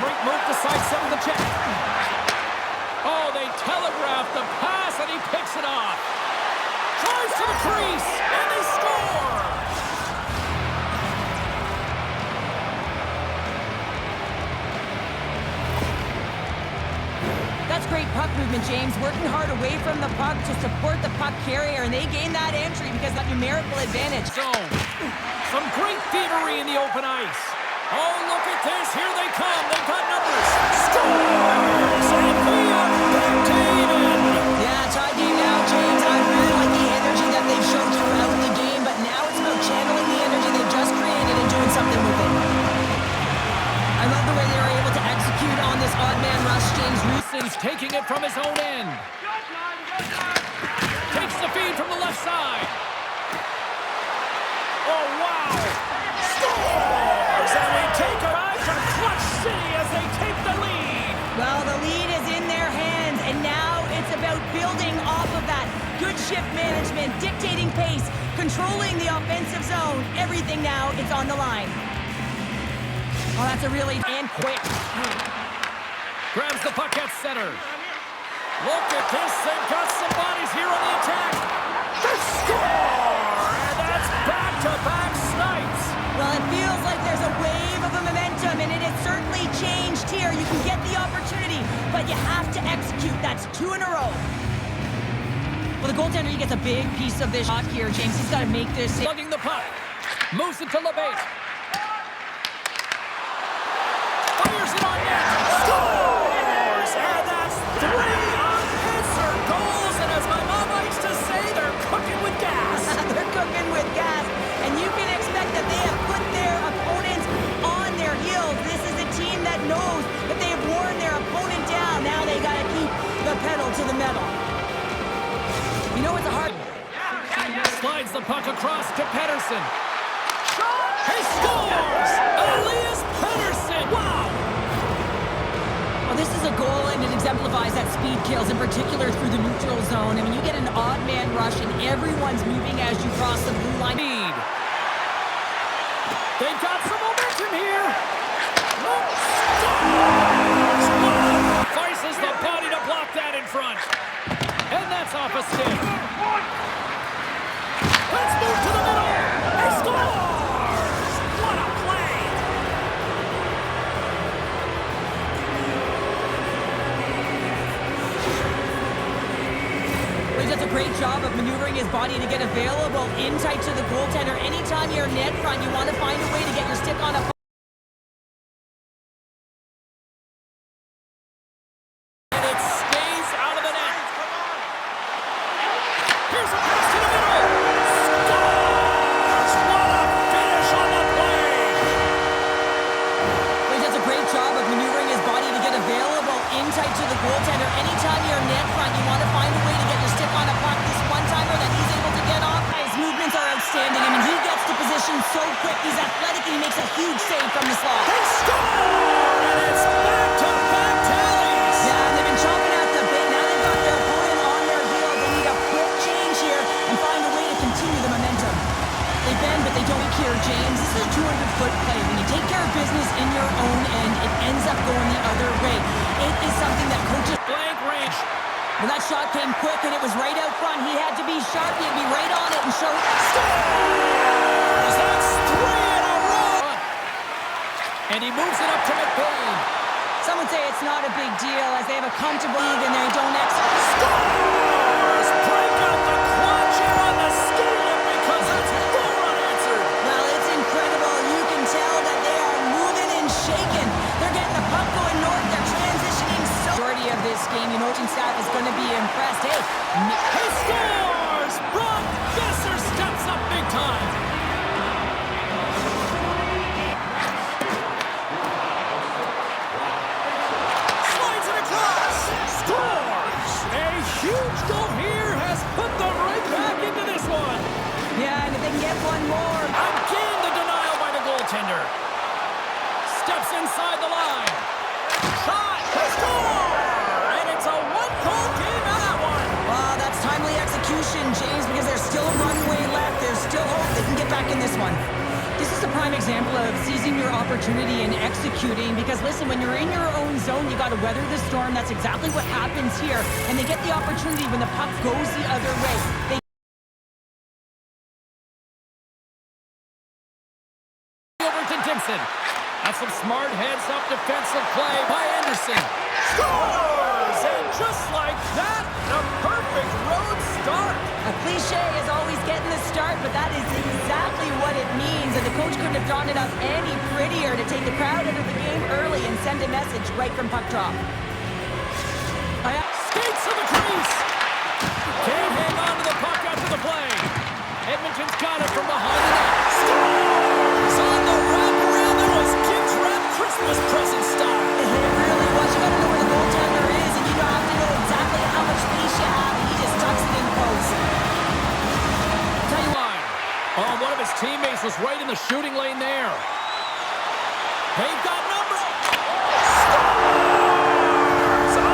great move to sidestep the check. Oh, they telegraph the pass, and he picks it off. Drives to the crease, and they score! That's great puck movement, James. Working hard away from the puck to support the puck carrier, and they gain that entry because of that numerical advantage. Zone. Some great thievery in the open ice. Oh, look at this. Here they come. They've got numbers. Scores! And we are back to even. Yeah, tie game now, James. I really like the energy that they've shown throughout the game, but now it's about channeling the energy they've just created and doing something with it. I love the way they were able to execute on this odd man rush. James Ruson's taking it from his own end. Takes the feed from the left side. Oh, wow. Scores! And we take a ride from Clutch City as they take the lead. Well, the lead is in their hands, and now it's about building off of that. Good shift management, dictating pace, controlling the offensive zone. Everything now, it's on the line. Oh, that's a really and quick. Grabs the puck at center. Look at this. They've got some bodies here on the attack. They score! And that's back-to-back snipes. Well, it feels like there's a wave of a momentum, and it has certainly changed here. You can get the opportunity, but you have to execute. That's 2 in a row. Well, the goaltender, he gets a big piece of this shot here, James. He's got to make this. Slugging the puck. Moves it to LeBate. Fires it on net. Scores! And that's 3 unanswered goals. And as my mom likes to say, they're cooking with gas. They're cooking with gas. And you can expect that they have put their opponents on their heels. This is a team that knows that they have worn their opponent down. Now they got to keep the pedal to the metal. You know it's a hard... Slides the puck across to Pedersen. He scores! Elias Pedersen! Wow! Well, this is a goal, and it exemplifies that speed kills, in particular through the neutral zone. I mean, you get an odd man rush, and everyone's moving as you cross the blue line. Lead. They've got some momentum here. Vices the body to block that in front. And that's off a stick. Let's move to the middle. He scores! What a play! He does a great job of maneuvering his body to get available in tight to the goaltender. Anytime you're net front, you want to find a way to get your stick on a... And it stays out of the net. Here's a pass to the middle. Scores! What a finish on the play! He does a great job of maneuvering his body to get available in tight to the goaltender. Anytime you're net front, you want to find a way to get your stick on a puck. This one-timer that he's able to get off, his movements are outstanding. I mean, he gets to position so quick. He's athletic, and he makes a huge save from the slot. They score! And it's back-to-back tallies! Yeah, and they've been chomping at the bit. Now they've got their opponent on their heels. They need a quick change here and find a way to continue the momentum. They bend, but they don't here, James. This is a 200-foot play. When you take care of business in your own end, it ends up going the other way. It is something that coaches... Blank range. Well, that shot came quick, and it was right out front. He had to be sharp. He had to be right on it and show... Scores! That's 3 in a row! And he moves it up to McBain. Some would say it's not a big deal as they have a comfortable lead and they don't execute. Scores! Break out the clutch here on the skillet because it's 4 unanswered. Well, it's incredible. You can tell that they are moving and shaking. They're getting the puck going north. They're transitioning so... Majority of this game, you know, coaching staff is going to be impressed. Hey, He scores! Brock Besser steps up big time. Slides it across. Scores! A huge goal here has put them right back into this one. yeah, and if they can get one more... Again, the denial by the goaltender. Steps inside the line. Shot! They score! And it's a one-goal game out of that one. That's timely execution, James, because there's still a runway left. There's still hope they can get back in this one. This is a prime example of seizing your opportunity and executing, because listen, when you're in your own zone, you got to weather the storm. That's exactly what happens here. And they get the opportunity when the puck goes the other way. Over to Gibson. That's some smart heads-up defensive play by Anderson. Scores! And just like that, the perfect road start. A cliche is always getting the start, but that is exactly what it means. And the coach couldn't have drawn it up any prettier to take the crowd out of the game early and send a message right from puck drop. Skates to the crease. Can't hang on to the puck after the play. Edmonton's got it from behind the net. Scores! On the wraparound, that was Kids Wrap Christmas present style. It really was. You got to know where the goaltender is, and you have to know exactly how much space you have, and he just tucks it in close. Oh, one of his teammates was right in the shooting lane there. They've got numbers. Scores! A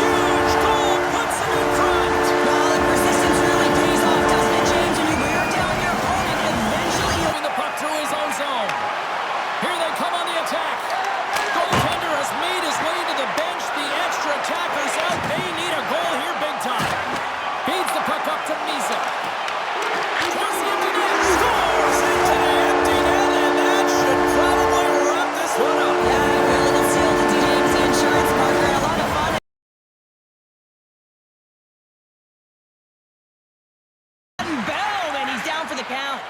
huge goal puts him in front. Well, the persistence really pays off, doesn't it, James? When you wear down your opponent, eventually you'll... Moving the puck through his own zone. Here they come on the attack. Goaltender has made his way to the bench. The extra attackers out. They need a goal here big time. Feeds the puck up to Misa. Towards the empty net. Scores into the empty net, and that should probably wrap this one up. Yeah, it really will seal the James, the insurance partner. A lot of fun. Bell, and he's down for the count.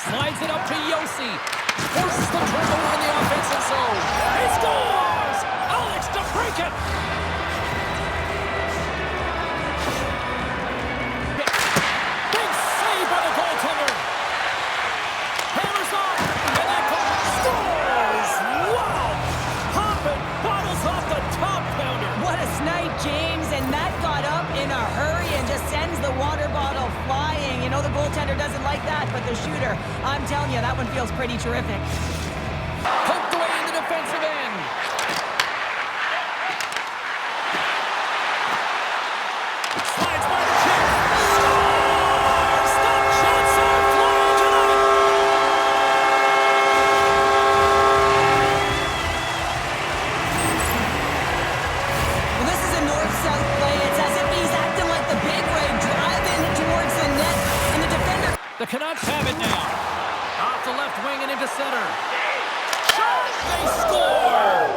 Slides it up to Yossi. Forces the turnover in the offensive zone. He scores! Alex to break it. Big save by the goaltender. Hammers on, and that goal scores! Wow! Popping bottles off the top pounder. What a snipe, James, and that got up in a hurry and just sends the water bottle flying. You know the goaltender doesn't like that, but the shooter, I'm telling you, that one feels pretty terrific. Poked away in the defensive end. Slides by the check. Scores! The Jets are flying tonight. Well, this is a north-south play. It's as if he's acting like the big ray, driving towards the net, and the defender... The Canucks have it now. Off the left wing and into center. Shot! They score!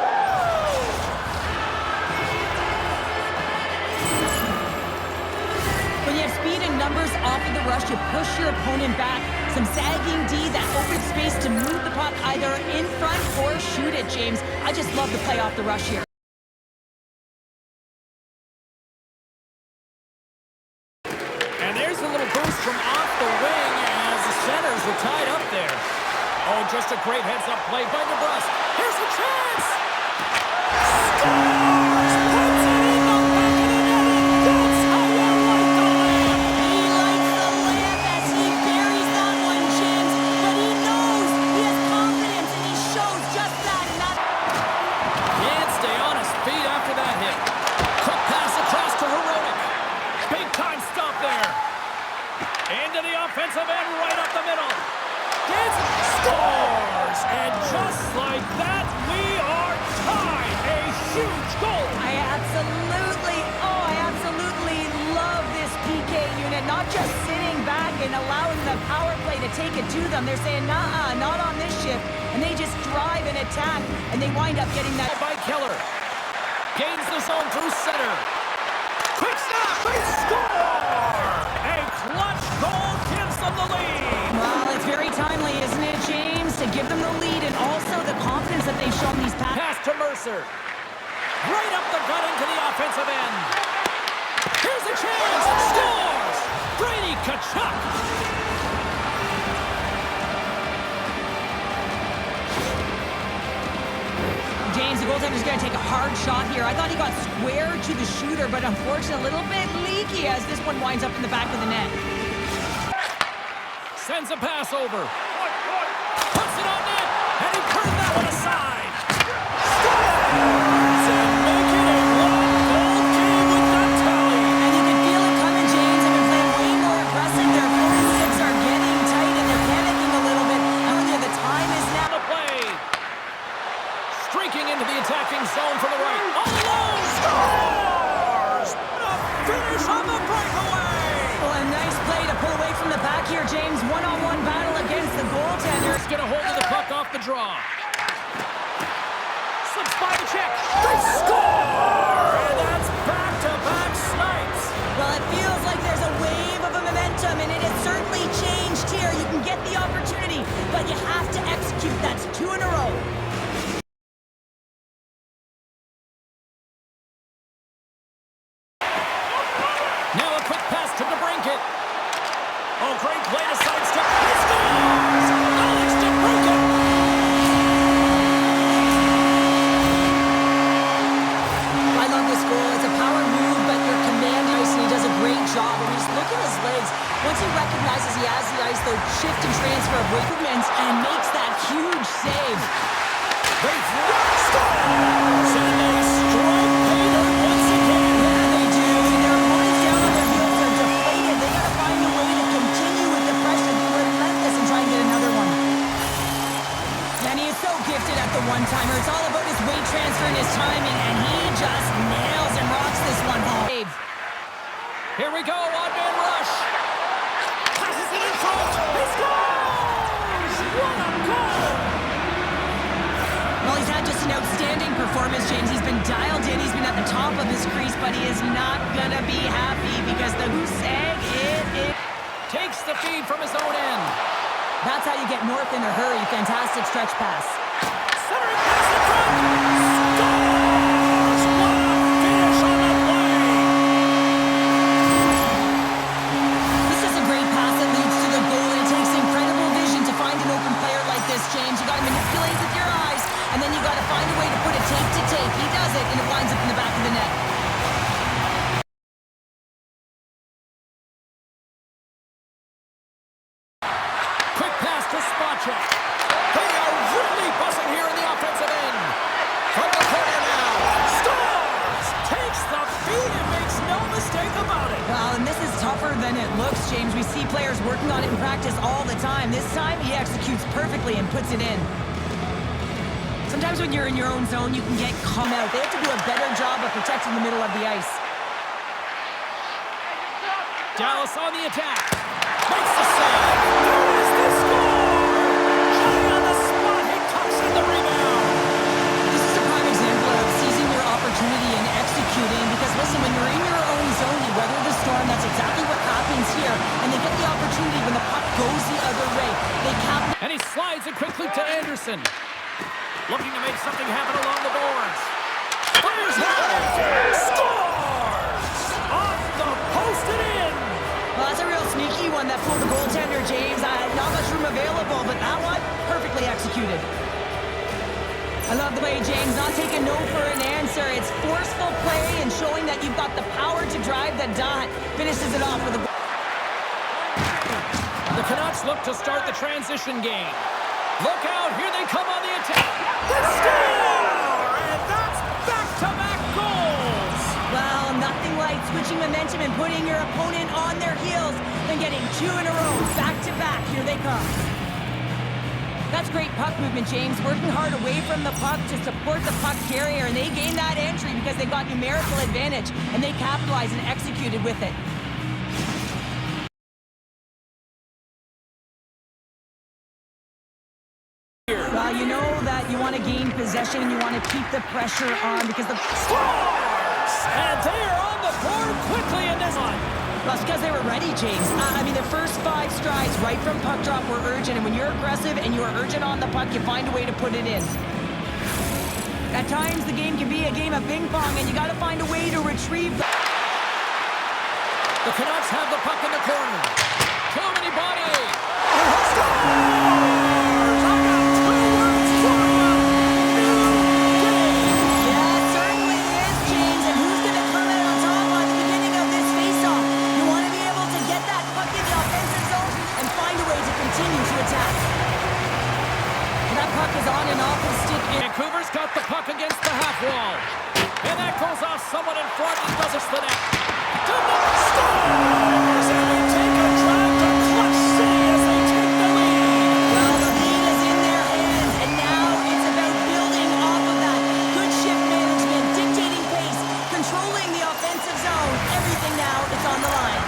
When you have speed and numbers off of the rush, you push your opponent back. Some sagging D, that open space to move the puck either in front or shoot it, James. I just love the play off the rush here. And there's a little boost from off the wing as the centers were tied up there. Oh, just a great heads-up play by DeBrusque. Here's a chance! Scores! Puts it in the back of the net, and that's how you like the layup! He likes the layup as he buries that one, James, but he knows he has confidence, and he shows just that. Can't stay on his feet after that hit. Quick pass across to Herodic. Big-time stop there. Into the offensive end, right up the middle. Scores! And just like that, we are tied. A huge goal. I absolutely love this PK unit. Not just sitting back and allowing the power play to take it to them. They're saying, nah, not on this shift. And they just drive and attack, and they wind up getting that. By Keller. Gains the zone through center. Quick snap, they score! A clutch goal gives them the lead. Well, it's very timely, isn't it, James? To give them the lead and also the confidence that they've shown these past. Pass to Mercer. Right up the gut into the offensive end. Here's a chance. Scores! Brady Tkachuk. James, the goaltender's going to take a hard shot here. I thought he got square to the shooter, but unfortunately a little bit leaky as this one winds up in the back of the net. Sends a pass over. Puts it on net, and he turned that one aside. Scores! And make it a one-goal game with that tally. And you can feel it coming, James. They've been playing way more aggressive. Their opponents' six are getting tight, and they're panicking a little bit. James. One-on-one battle against the goaltender. He's going to hold the puck off the draw. Slips by the check. They score! And that's back-to-back snipes. Well, it feels like there's a wave of a momentum, and it has certainly changed here. You can get the opportunity, but you have to execute. That's 2 in a row. Now a quick pass to DeBrincat. Oh, great play to sidestep. He scores! Alex DeBrincat! I love this goal. It's a power move, but your command ice, and he does a great job. And just look at his legs. Once he recognizes he has the ice, they'll shift and transfer of movements and makes that huge save. They scores! And they strike pay dirt once again. Yeah, they do. And their opponents down on their heels are deflated. They got to find a way to continue with the pressure, be relentless, and try and get another one. And he is so gifted at the one-timer. It's all about his weight transfer and his timing, and he just nails and rocks this one home. Here we go, one-man rush. Passes it in front. He scores! What a goal! Well, he's had just an outstanding performance, James. He's been dialed in. He's been at the top of his crease, but he is not going to be happy because the goose egg, it Takes the feed from his own end. That's how you get north in a hurry. Fantastic stretch pass. Centering pass in front. Scores! What a finish on the play! This is a great pass that leads to the goal, and it takes incredible vision to find an open player like this, James. You got to manipulate with your eyes, and then you got to find a way to put it tape to tape. He does it, and it winds up in the back of the net. Quick pass to Spacek. They are really buzzing here in the offensive end. From the corner now. Scores! Takes the feed and makes no mistake about it. Well, and this is tougher than it looks, James. We see players working on it in practice all the time. This time, he executes perfectly and puts it in. Sometimes when you're in your own zone, you can get caught out. They have to do a better job of protecting the middle of the ice. Dallas on the attack. Makes the save. There is the score! Johnny on the spot. He tucks in the rebound. This is a prime example of seizing your opportunity and executing. Because listen, when you're in your own zone, you weather the storm. That's exactly what happens here. And they get the opportunity when the puck goes the other way. They capitalize. And he slides it quickly to Anderson. Looking to make something happen along the boards. Fires high. Scores! Off the post and in. Well, that's a real sneaky one that fooled the goaltender, James. Not much room available, but that one, perfectly executed. I love the way James not taking no for an answer. It's forceful play and showing that you've got the power to drive the dot. Finishes it off with a... The Canucks look to start the transition game. Look out, here they come on the attack. They score! And that's back-to-back goals! Well, nothing like switching momentum and putting your opponent on their heels than getting 2 in a row, back-to-back. Here they come. That's great puck movement, James. Working hard away from the puck to support the puck carrier, and they gained that entry because they've got numerical advantage, and they capitalized and executed with it. Well, you know that you want to gain possession and you want to keep the pressure on because the... Scores! And they are on the board quickly in this one. Well, it's because they were ready, James. I mean, the first 5 strides right from puck drop were urgent, and when you're aggressive and you are urgent on the puck, you find a way to put it in. At times, the game can be a game of ping pong, and you got to find a way to retrieve the... The Canucks have the puck in the corner. Too many body. Scores! Vancouver's got the puck against the half wall. And that goes off someone in front and does it to the net. Scores! And they take a drive to Clutch City as they take the lead. Well, the lead is in their hands, and now it's about building off of that. Good shift management, dictating pace, controlling the offensive zone. Everything now is on the line.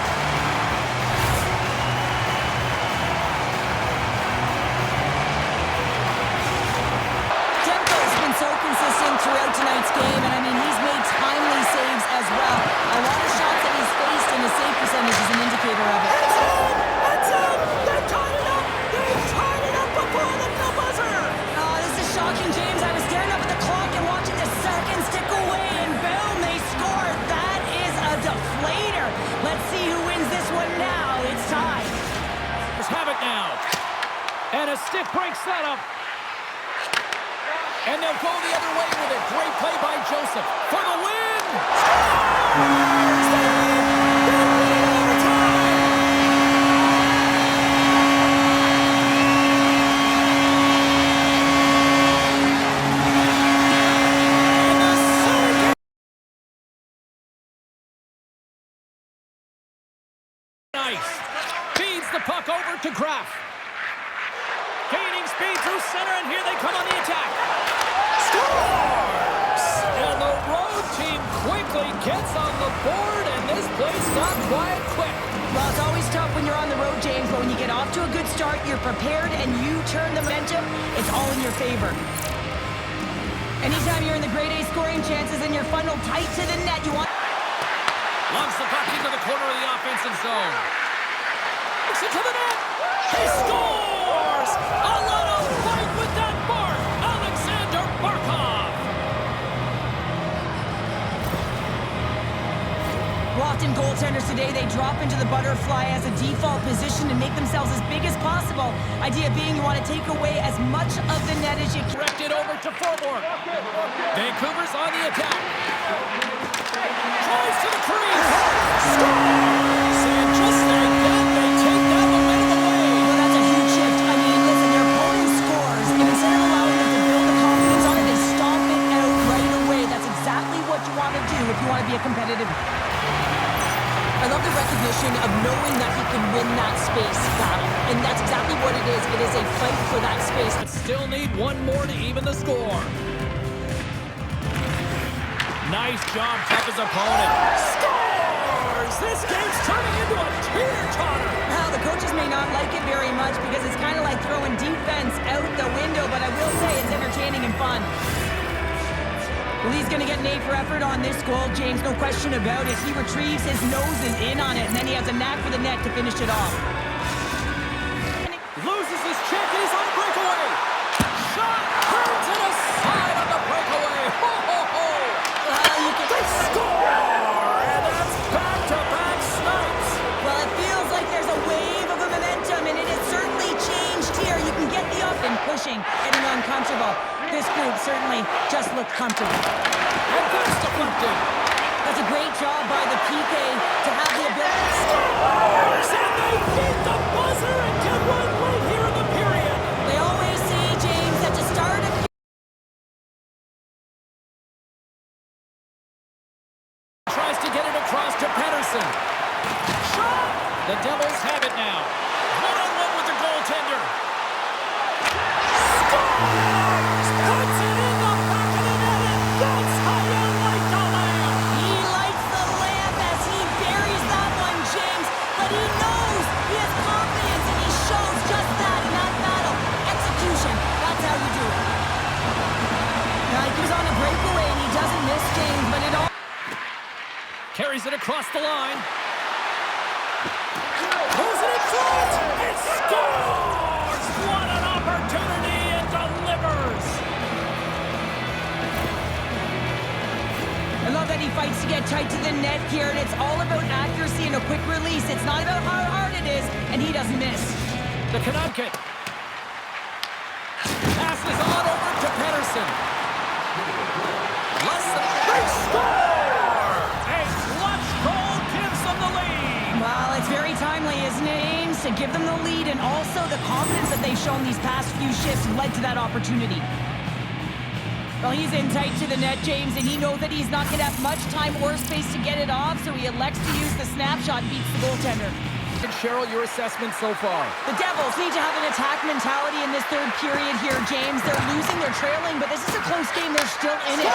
And a stick breaks that up. And they'll go the other way with it. Great play by Joseph for the win. Scores! They win! They win in overtime! And the second. Nice. Feeds the puck over to Graf. Gaining speed through center, and here they come on the attack. Scores! And the road team quickly gets on the board, and this place got quiet quick. Well, it's always tough when you're on the road, James, but when you get off to a good start, you're prepared, and you turn the momentum, it's all in your favor. Anytime you're in the grade A scoring chances and you're funneled tight to the net, you want... Lumps the puck into the corner of the offensive zone. Takes it to the net. He scores! A lot of fight with that mark. Alexander Barkov. Often goaltenders today, they drop into the butterfly as a default position to make themselves as big as possible. Idea being you want to take away as much of the net as you can. Directed over to Forborn. Vancouver's on the attack. Drives to the crease. Scores! And just like that, they take that momentum away. Well, that's a huge shift. I mean, listen, your opponent scores, and instead of allowing them to build the confidence on it, they stomp it out right away. That's exactly what you want to do if you want to be a competitive... I love the recognition of knowing that he can win that space battle. And that's exactly what it is. It is a fight for that space. But still need one more to even the score. Nice job, tough his opponent. Scores! This game's turning into a teeter-totter. Well, the coaches may not like it very much because it's kind of like throwing defense out the window, but I will say it's entertaining and fun. Well, he's going to get an A for effort on this goal, James, no question about it. He retrieves his nose is in on it, and then he has a knack for the net to finish it off. Loses his check, and he's on a breakaway. Shot, turns it aside on the breakaway. Ho, ho, ho. You can... They score, and that's back-to-back snipes. Well, it feels like there's a wave of a momentum, and it has certainly changed here. You can get the up and pushing, getting uncomfortable. This group certainly just looked comfortable. And that's deflected. That's a great job by the PK to have the ability. Scores, and they beat the buzzer and get one right here in the period. They always say, James, that to start a... Tries to get it across to Pedersen. Shot! The Devils have it now. One-on-one with the goaltender. Scores! Puts it in the back of the net, and that's how you light the lamp. He lights the lamp as he buries that one, James, but he knows he has confidence, and he shows just that in that battle. Execution, that's how you do it. Now, he goes on a breakaway, and he doesn't miss, James, but it all... Carries it across the line. Pulls it in front. It scores! What an opportunity, and delivers. I love that he fights to get tight to the net here, and it's all about accuracy and a quick release. It's not about how hard it is, and he doesn't miss. The Canucket passes on over to Pedersen. They score! A clutch goal gives them the lead. Well, it's very timely, isn't it, Ames, to give them the lead, and also the confidence that they've shown these past few shifts led to that opportunity. Well, he's in tight to the net, James, and he knows that he's not going to have much time or space to get it off, so he elects to use the snapshot, beats the goaltender. And Cheryl, your assessment so far? The Devils need to have an attack mentality in this third period here, James. They're losing, they're trailing, but this is a close game. They're still in it.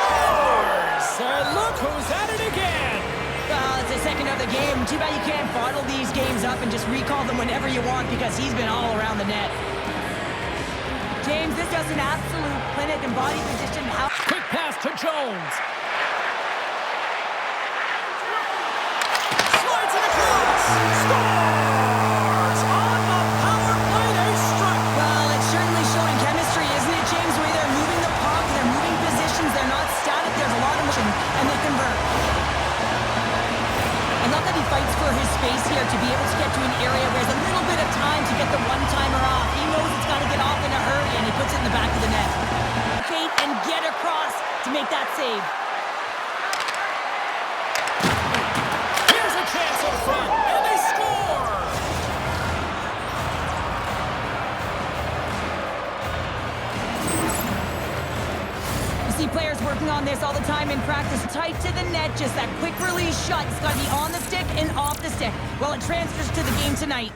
Scores! And look who's at it again! Well, it's the second of the game. Too bad you can't bottle these games up and just recall them whenever you want because he's been all around the net. James, this does an absolute clinic and body position. Quick pass to Jones. Slides it across. Scores! On the power play, they strike. Well, it's certainly showing chemistry, isn't it, James? The way they're moving the puck, they're moving positions, they're not static, there's a lot of motion, and they convert. I love that he fights for his space here to be able to get to an area where there's a little bit of time to get the one-timer off. He knows it's got to get see players working on this all the time in practice. Tight to the net, just that quick release shot. It's got to be on the stick and off the stick. Well, it transfers to the game tonight.